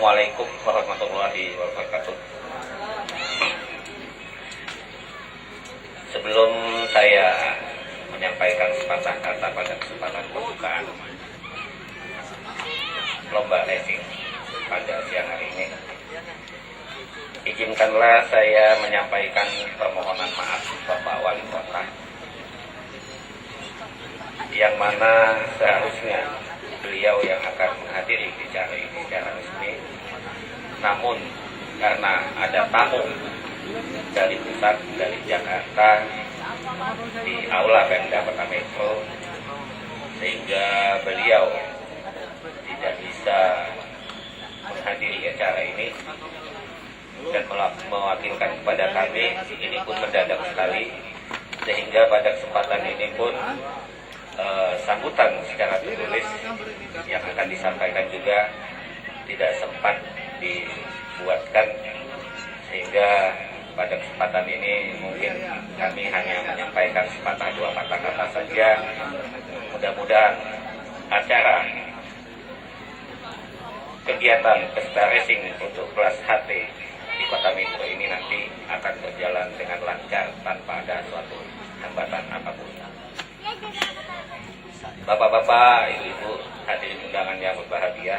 Assalamualaikum warahmatullahi wabarakatuh. Sebelum saya menyampaikan sepatah kata pada kesempatan pembukaan lomba racing pada siang hari ini, izinkanlah saya menyampaikan permohonan maaf Bapak Wali Kota, yang mana seharusnya beliau yang akan menghadiri acara ini secara resmi, namun karena ada tamu dari pusat, dari Jakarta, di Aula Pemda Kota Metro, sehingga beliau tidak bisa menghadiri acara ini dan mewakilkan kepada kami. Ini pun mendadak sekali, sehingga pada kesempatan ini pun sambutan secara tertulis yang akan disampaikan juga tidak sempat dibuatkan, sehingga pada kesempatan ini mungkin kami hanya menyampaikan sepatah dua patah kata saja. Mudah-mudahan acara kegiatan pesta racing untuk kelas HT di Kota Metro ini nanti akan berjalan dengan lancar tanpa ada suatu hambatan apapun. Bapak-bapak, ibu-ibu, hadirin undangan yang berbahagia,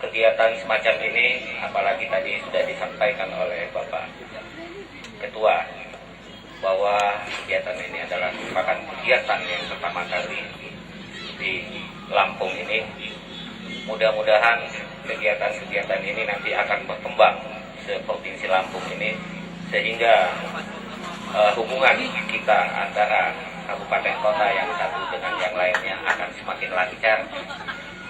kegiatan semacam ini, apalagi tadi sudah disampaikan oleh Bapak Ketua bahwa kegiatan ini adalah merupakan kegiatan yang pertama kali di Lampung ini. Mudah-mudahan kegiatan-kegiatan ini nanti akan berkembang se-Provinsi Lampung ini, sehingga hubungan kita antara kabupaten kota yang satu dengan yang lainnya akan semakin lancar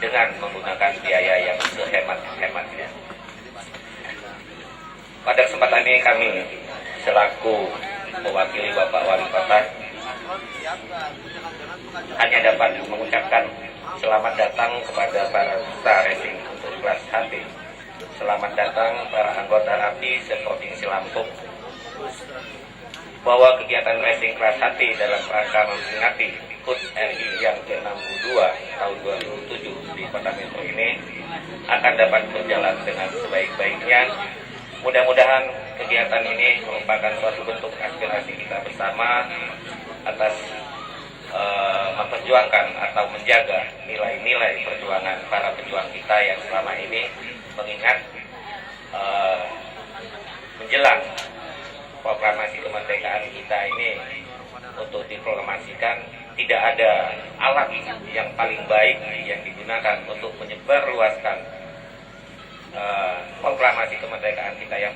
dengan menggunakan biaya yang sehemat-hematnya. Pada kesempatan ini kami selaku mewakili Bapak Wali Kota hanya dapat mengucapkan selamat datang kepada para peserta racing untuk kelas HT. Selamat datang para anggota RAPI se-Provinsi Lampung, bahwa kegiatan racing kelas HT dalam rangka memperingati HUT RI yang ke-62 tahun 2007 di Kota Metro ini akan dapat berjalan dengan sebaik-baiknya. Mudah-mudahan kegiatan ini merupakan suatu bentuk aspirasi kita bersama atas memperjuangkan atau menjaga nilai-nilai perjuangan para pejuang kita yang selama ini, mengingat menjelang proklamasi kemerdekaan kita ini untuk diproklamasikan, tidak ada alat yang paling baik yang digunakan untuk menyebarluaskan proklamasi kemerdekaan kita yang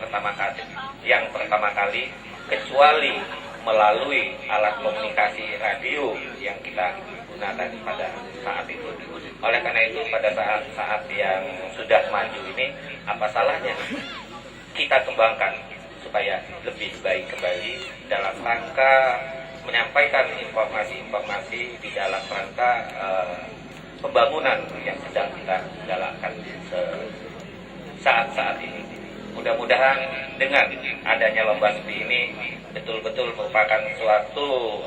pertama kali kecuali melalui alat komunikasi radio yang kita gunakan pada saat itu. Oleh karena itu, pada saat yang sudah maju ini, apa salahnya kita kembangkan supaya lebih baik kembali dalam rangka menyampaikan informasi-informasi di dalam rangka pembangunan yang sedang kita jalankan saat-saat ini. Mudah-mudahan dengan adanya lomba seperti ini betul-betul merupakan suatu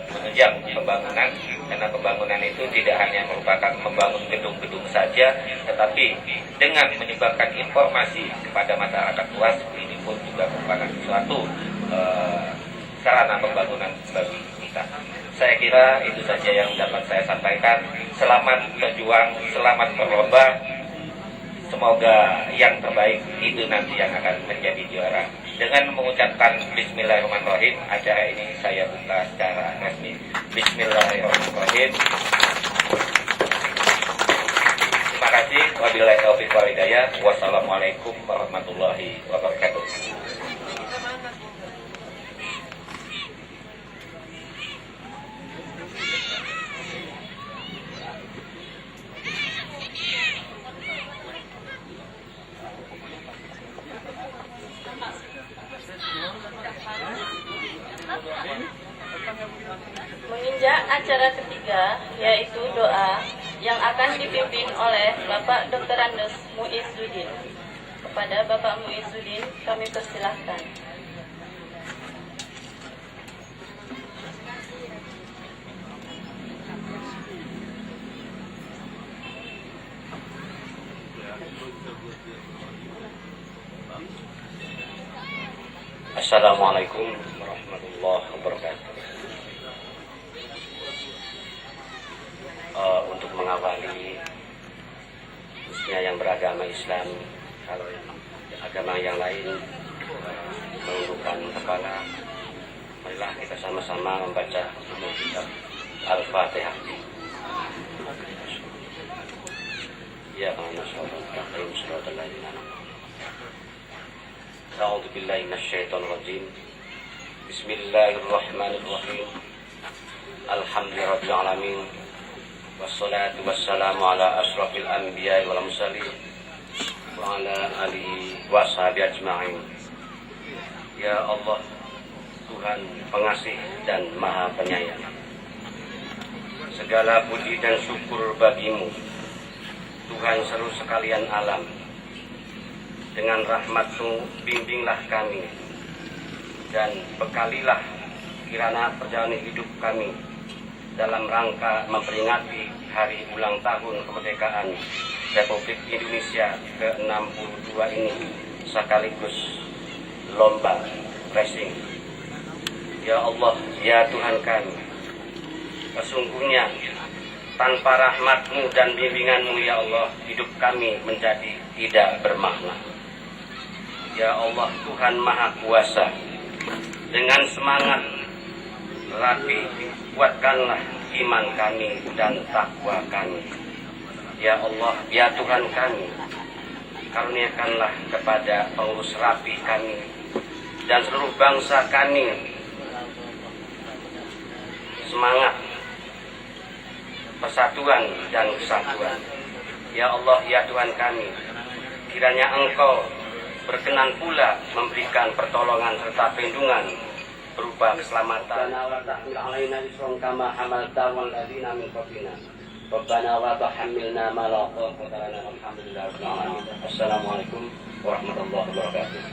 menunjang pembangunan, karena pembangunan itu tidak hanya merupakan membangun gedung-gedung saja, tetapi dengan menyebarkan informasi kepada masyarakat luas, ini pun juga merupakan suatu sarana pembangunan bagi kita. Saya kira itu saja yang dapat saya sampaikan. Selamat berjuang, selamat berlomba. Semoga yang terbaik itu nanti yang akan menjadi juara. Dengan mengucapkan Bismillahirrahmanirrahim, acara ini saya buka secara resmi. Bismillahirrahmanirrahim. Terima kasih. Wabillahi taufiq wal hidayah. Wassalamualaikum warahmatullahi wabarakatuh. Menginjak acara ketiga, yaitu doa yang akan dipimpin oleh Bapak Dr. Andes Muizuddin. Kepada Bapak Muizuddin kami persilahkan. Assalamualaikum warahmatullahi wabarakatuh. Untuk mengawali, khususnya yang beragama Islam, kalau yang agama yang lain menundukkan kepala, marilah kita sama-sama membaca kitab Al-Fatihah. Ya Allah, A'udzu billahi minasyaitonir rajim. Bismillahirrahmanirrahim. Alhamdulillahirabbil alamin. Wassalatu wassalamu ala asyrafil anbiya'i wal mursalin wa ala alihi washabihi ajma'in. Ya Allah, Tuhan pengasih dan Maha Penyayang, segala puji dan syukur bagimu, Tuhan seluruh sekalian alam. Dengan rahmat-Mu bimbinglah kami dan bekalilah kirana perjalanan hidup kami dalam rangka memperingati hari ulang tahun kemerdekaan Republik Indonesia ke-62 ini, sekaligus lomba racing. Ya Allah, ya Tuhan kami, sesungguhnya tanpa rahmat-Mu dan bimbingan-Mu ya Allah, hidup kami menjadi tidak bermakna. Ya Allah, Tuhan Maha Kuasa, dengan semangat rapi kuatkanlah iman kami dan takwa kami. Ya Allah, ya Tuhan kami, karuniakanlah kepada pengurus rapi kami dan seluruh bangsa kami semangat persatuan dan kesatuan. Ya Allah, ya Tuhan kami, kiranya Engkau berkenan pula memberikan pertolongan serta perlindungan berupa keselamatan. Assalamualaikum warahmatullahi wabarakatuh.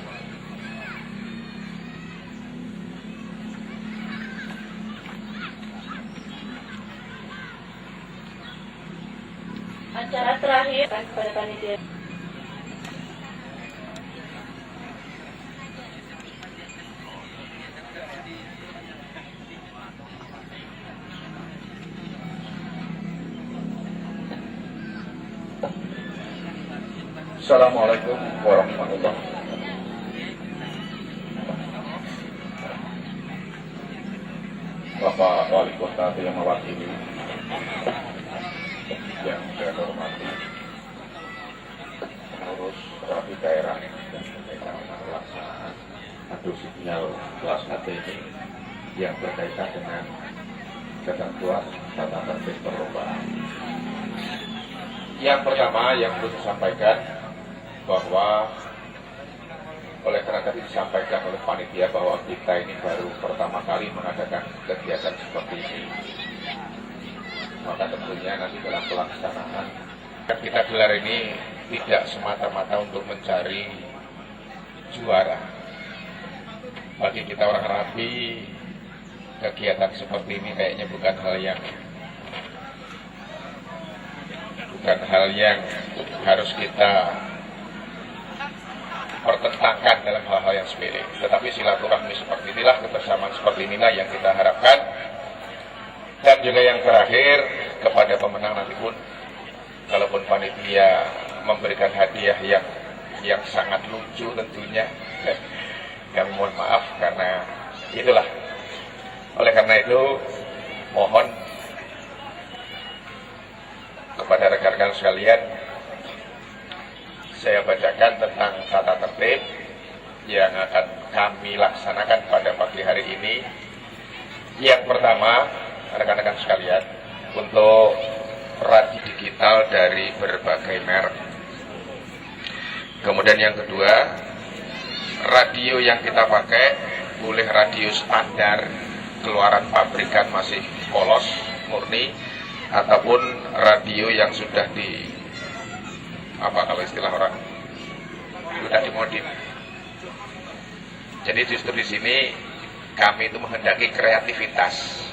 Acara terakhir kepada panitia. Assalamualaikum warahmatullahi wabarakatuh. Bapak Wali Kota yang mewakili, yang saya hormati, pengurus rapi daerah dan berkaitan dengan pelaksanaan adu sinyal kelas AT ini yang berkaitan dengan ketentuan tata tertib perlombaan. Yang pertama yang perlu disampaikan bahwa oleh karena tadi disampaikan oleh panitia bahwa kita ini baru pertama kali mengadakan kegiatan seperti ini, maka tentunya nanti dalam pelaksanaan kita gelar ini tidak semata-mata untuk mencari juara. Bagi kita orang rapi, kegiatan seperti ini kayaknya bukan hal yang harus kita pertentangkan dalam hal-hal yang sepele. Tetapi silaturahmi seperti inilah, kebersamaan seperti inilah yang kita harapkan. Dan juga yang terakhir, kepada pemenang nanti pun, kalaupun panitia memberikan hadiah yang sangat lucu tentunya, kami mohon maaf karena itulah. Oleh karena itu, mohon kepada rekan-rekan sekalian, saya bacakan tentang tata tertib yang akan kami laksanakan pada pagi hari ini. Yang pertama, rekan-rekan sekalian, untuk radio digital dari berbagai merek. Kemudian yang kedua, radio yang kita pakai boleh radio standar keluaran pabrikan masih polos, murni, ataupun radio yang sudah kalau istilah orang sudah dimodif. Jadi justru di sini kami itu menghendaki kreativitas.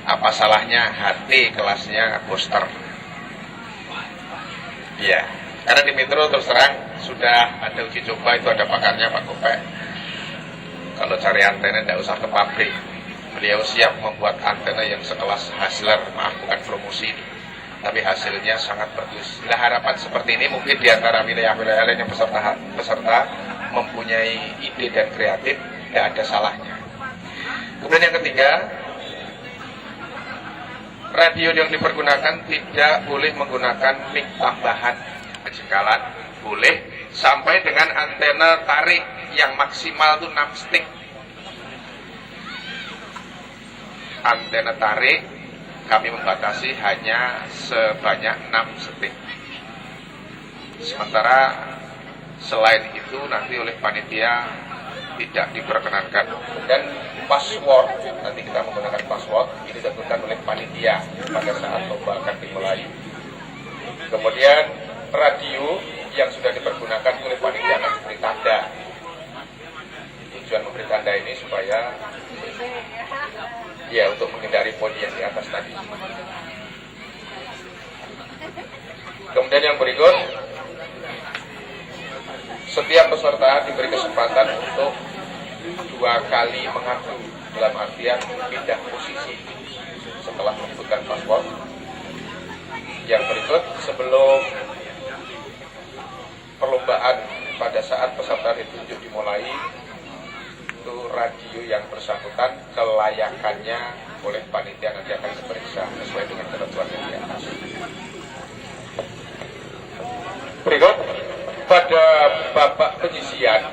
Apa salahnya HT kelasnya booster? Ya, Karena di Metro terus terang sudah ada uji coba, itu ada pakarnya Pak Kopek. Kalau cari antena tidak usah ke pabrik. Beliau siap membuat antena yang sekelas Hasler, maaf bukan promosi ini, tapi hasilnya sangat bagus. Nah, harapan seperti ini mungkin di antara wilayah-wilayah lain yang peserta mempunyai ide dan kreatif, tidak ada salahnya. Kemudian yang ketiga, radio yang dipergunakan tidak boleh menggunakan mic tambahan. Kejengkalan boleh sampai dengan antena tarik yang maksimal itu 6 stick. Antena tarik kami membatasi hanya sebanyak 6 stick. Sementara selain itu nanti oleh panitia tidak diperkenankan. Dan password, nanti kita menggunakan password, ini ditentukan oleh panitia pada saat lomba akan dimulai. Kemudian radio yang sudah dipergunakan oleh panitia akan diberi tanda. Tujuan memberi tanda ini supaya ya untuk menghindari poin yang di atas tadi. Kemudian yang berikut, setiap peserta diberi kesempatan untuk 2 kali mengaku, dalam artian pindah posisi setelah menyebutkan password. Yang berikut, sebelum perlombaan pada saat peserta ditunjuk dimulai, itu radio yang bersangkutan kelayakannya oleh panitia nanti akan diperiksa sesuai dengan ketentuan yang di atas. Berikut, pada babak penyisian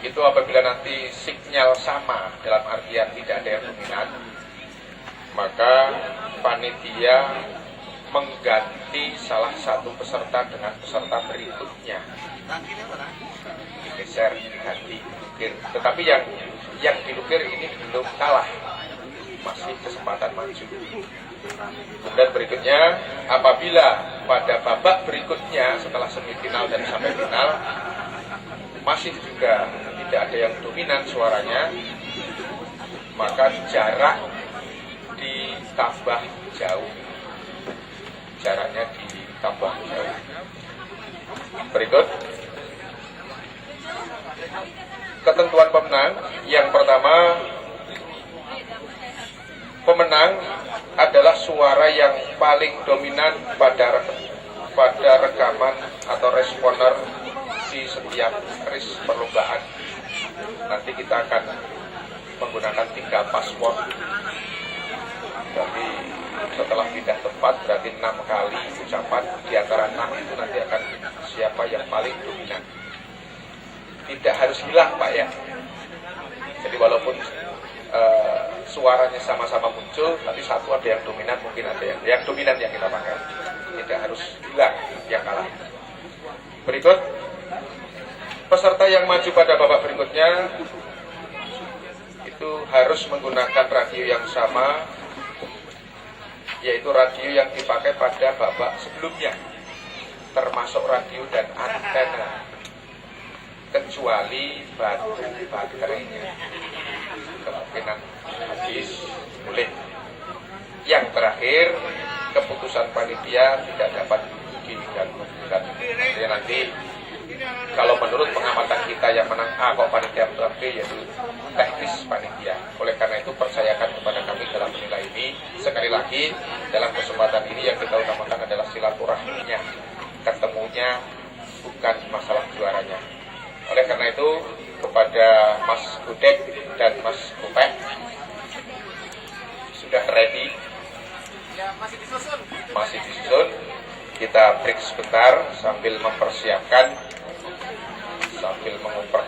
itu apabila nanti sinyal sama dalam artian tidak ada yang dominan, maka panitia mengganti salah satu peserta dengan peserta berikutnya, digeser, diganti, dilukir. Tetapi yang dilukir ini belum kalah, masih kesempatan maju. Kemudian berikutnya, apabila pada babak berikutnya setelah semifinal dan sampai final masih juga tidak ada yang dominan suaranya, maka jarak ditambah jauh. Jaraknya ditambah jauh. Berikut ketentuan pemenang. Yang pertama, pemenang adalah suara yang paling dominan pada rekaman atau responer di setiap race perlombaan. Nanti kita akan menggunakan 3 password. Jadi setelah pindah tempat berarti 6 kali ucapan, di antara 6 itu nanti akan siapa yang paling dominan. Tidak harus hilang Pak ya. Jadi walaupun suaranya sama-sama muncul, tapi satu ada yang dominan, mungkin ada yang dominan yang kita pakai. Tidak harus hilang yang kalah. Berikut, peserta yang maju pada babak berikutnya itu harus menggunakan radio yang sama, yaitu radio yang dipakai pada babak sebelumnya, termasuk radio dan antena, kecuali baterainya kemungkinan habis, boleh. Yang terakhir, keputusan panitia tidak dapat diganggu-gugat. Jadi nanti kalau menurut pengamatan kita yang menang A kok panitia menang B, yaitu teknis panitia. Oleh karena itu percayakan kepada kami dalam menilai ini. Sekali lagi, dalam kesempatan ini yang kita utamakan adalah silaturahminya, ketemunya, bukan masalah juaranya. Oleh karena itu, kepada Mas Gudek dan Mas Kopek, sudah ready? Masih disusun. Kita break sebentar sambil mempersiapkan, sambil mengumpulkan